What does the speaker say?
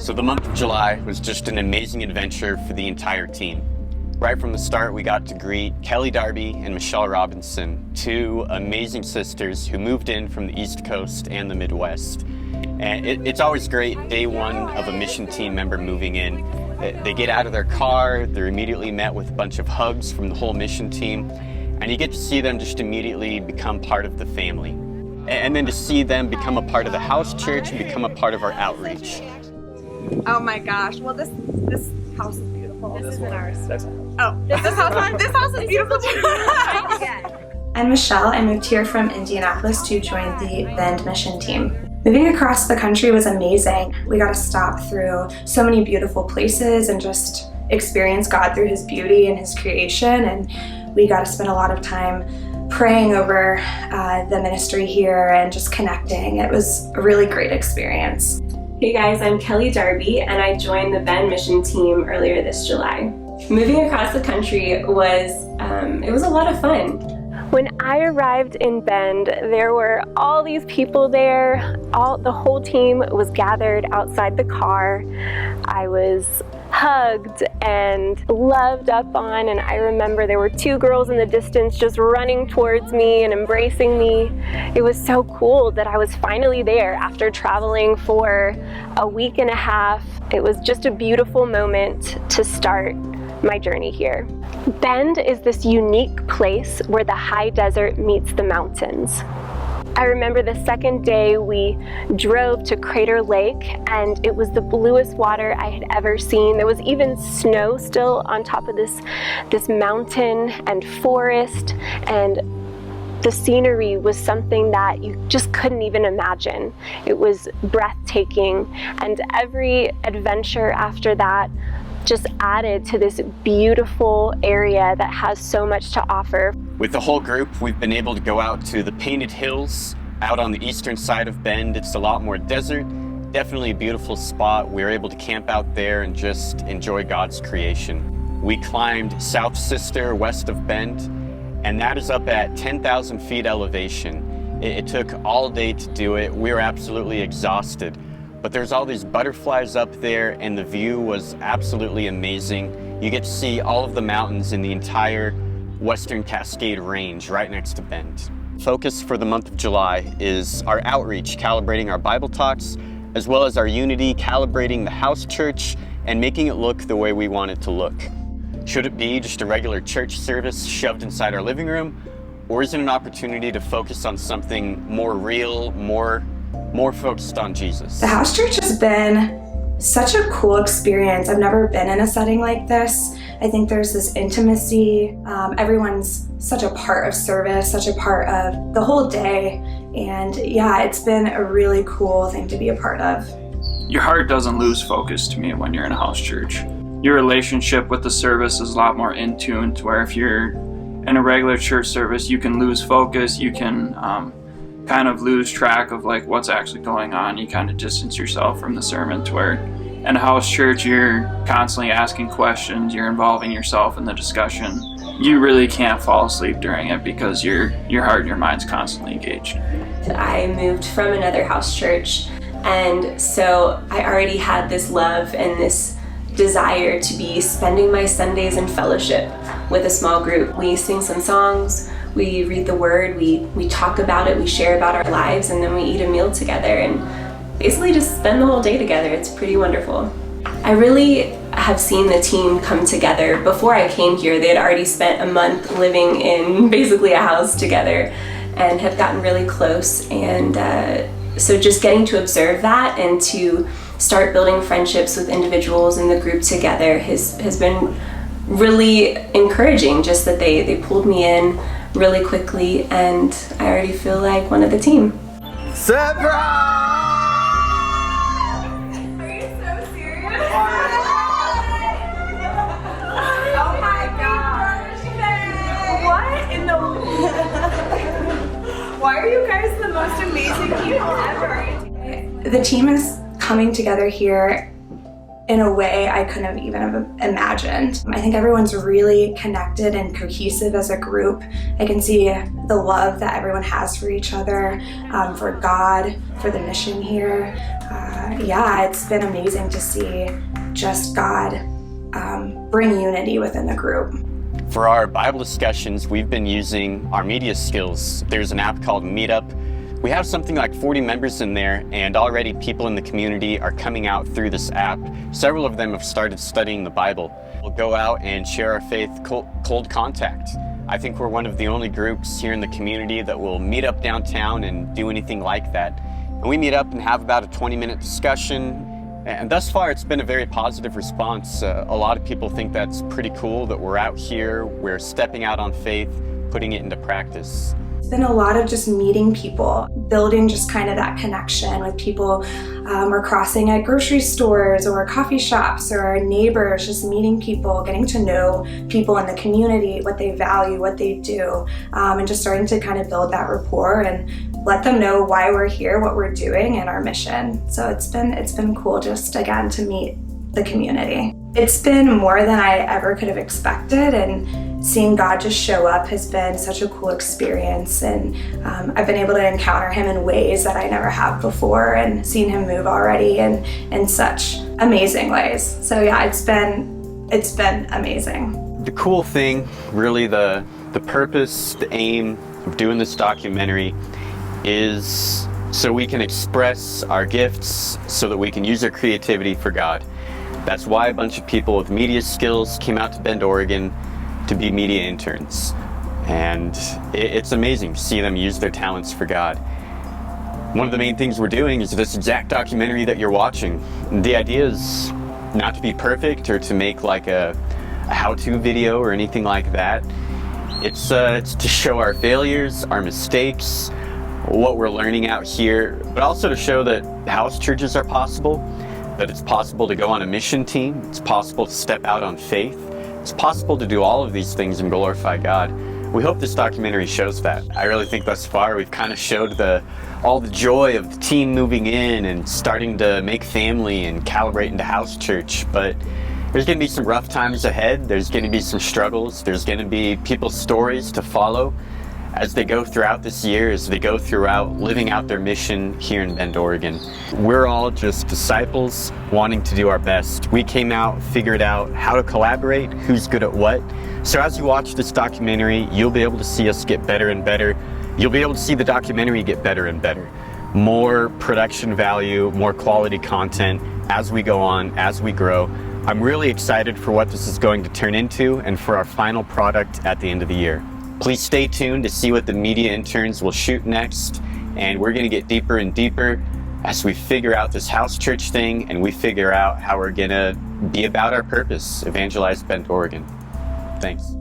So the month of July was just an amazing adventure for the entire team. Right from the start, we got to greet Kelly Darby and Michelle Robinson, two amazing sisters who moved in from the East Coast and the Midwest. And it's always great, day one of a mission team member moving in. They get out of their car, they're immediately met with a bunch of hugs from the whole mission team, and you get to see them just immediately become part of the family. And then to see them become a part of the house church and become a part of our outreach. Oh my gosh, well this house is beautiful. This isn't ours. Oh, this house is beautiful too. I'm Michelle. I moved here from Indianapolis to join the Bend mission team. Moving across the country was amazing. We got to stop through so many beautiful places and just experience God through His beauty and His creation, and we got to spend a lot of time praying over the ministry here and just connecting. It was a really great experience. Hey guys, I'm Kelly Darby and I joined the Bend mission team earlier this July. Moving across the country was a lot of fun. When I arrived in Bend, there were all these people there. The whole team was gathered outside the car. I was hugged and loved up on, and I remember there were two girls in the distance just running towards me and embracing me. It was so cool that I was finally there after traveling for a week and a half. It was just a beautiful moment to start my journey here. Bend is this unique place where the high desert meets the mountains. I remember the second day we drove to Crater Lake, and it was the bluest water I had ever seen. There was even snow still on top of this mountain and forest, and the scenery was something that you just couldn't even imagine. It was breathtaking, and every adventure after that just added to this beautiful area that has so much to offer. With the whole group, we've been able to go out to the Painted Hills out on the eastern side of Bend. It's a lot more desert, definitely a beautiful spot. We were able to camp out there and just enjoy God's creation. We climbed South Sister west of Bend, and that is up at 10,000 feet elevation. It took all day to do it. We were absolutely exhausted. But there's all these butterflies up there, and the view was absolutely amazing. You get to see all of the mountains in the entire Western Cascade Range right next to Bend. Focus for the month of July is our outreach, calibrating our Bible talks, as well as our unity, calibrating the house church, and making it look the way we want it to look. Should it be just a regular church service shoved inside our living room, or is it an opportunity to focus on something more real, more focused on Jesus? The house church has been such a cool experience. I've never been in a setting like this. I think there's this intimacy. Everyone's such a part of service, such a part of the whole day. And yeah, it's been a really cool thing to be a part of. Your heart doesn't lose focus to me when you're in a house church. Your relationship with the service is a lot more in tune to where if you're in a regular church service, you can lose focus, you can kind of lose track of like what's actually going on. You kind of distance yourself from the sermon, to where in a house church you're constantly asking questions, you're involving yourself in the discussion. You really can't fall asleep during it because your heart and your mind's constantly engaged. I moved from another house church, and so I already had this love and this desire to be spending my Sundays in fellowship with a small group. We sing some songs, we read the word, we talk about it, we share about our lives, and then we eat a meal together and basically just spend the whole day together. It's pretty wonderful. I really have seen the team come together. Before I came here, they had already spent a month living in basically a house together and have gotten really close. And so just getting to observe that and to start building friendships with individuals in the group together has been really encouraging. Just that they pulled me in really quickly, and I already feel like one of the team. Surprise! Are you so serious? Oh my gosh! What in the Why are you guys the most amazing people ever? The team is coming together here in a way I couldn't have even have imagined. I think everyone's really connected and cohesive as a group. I can see the love that everyone has for each other, for God, for the mission here. Yeah, it's been amazing to see just God bring unity within the group. For our Bible discussions, we've been using our media skills. There's an app called Meetup. We have something like 40 members in there, and already people in the community are coming out through this app. Several of them have started studying the Bible. We'll go out and share our faith cold contact. I think we're one of the only groups here in the community that will meet up downtown and do anything like that. And we meet up and have about a 20-minute discussion. And thus far, it's been a very positive response. A lot of people think that's pretty cool that we're out here, we're stepping out on faith, putting it into practice. It's been a lot of just meeting people, building just kind of that connection with people. We're crossing at grocery stores or coffee shops or our neighbors, just meeting people, getting to know people in the community, what they value, what they do, and just starting to kind of build that rapport and let them know why we're here, what we're doing, and our mission. So it's been cool just again to meet the community. It's been more than I ever could have expected, and seeing God just show up has been such a cool experience, and I've been able to encounter him in ways that I never have before, and seen him move already in such amazing ways. So yeah, it's been amazing. The cool thing, really the purpose, the aim of doing this documentary is so we can express our gifts, so that we can use our creativity for God. That's why a bunch of people with media skills came out to Bend, Oregon to be media interns. And it's amazing to see them use their talents for God. One of the main things we're doing is this exact documentary that you're watching. The idea is not to be perfect or to make like a how-to video or anything like that. It's to show our failures, our mistakes, what we're learning out here, but also to show that house churches are possible, that it's possible to go on a mission team, it's possible to step out on faith, it's possible to do all of these things and glorify God. We hope this documentary shows that. I really think thus far we've kind of showed all the joy of the team moving in and starting to make family and calibrate into house church, but there's going to be some rough times ahead, there's going to be some struggles, there's going to be people's stories to follow as they go throughout this year, as they go throughout living out their mission here in Bend, Oregon. We're all just disciples wanting to do our best. We came out, figured out how to collaborate, who's good at what. So as you watch this documentary, you'll be able to see us get better and better. You'll be able to see the documentary get better and better. More production value, more quality content as we go on, as we grow. I'm really excited for what this is going to turn into and for our final product at the end of the year. Please stay tuned to see what the media interns will shoot next, and we're going to get deeper and deeper as we figure out this house church thing and we figure out how we're going to be about our purpose, evangelize Bend, Oregon. Thanks.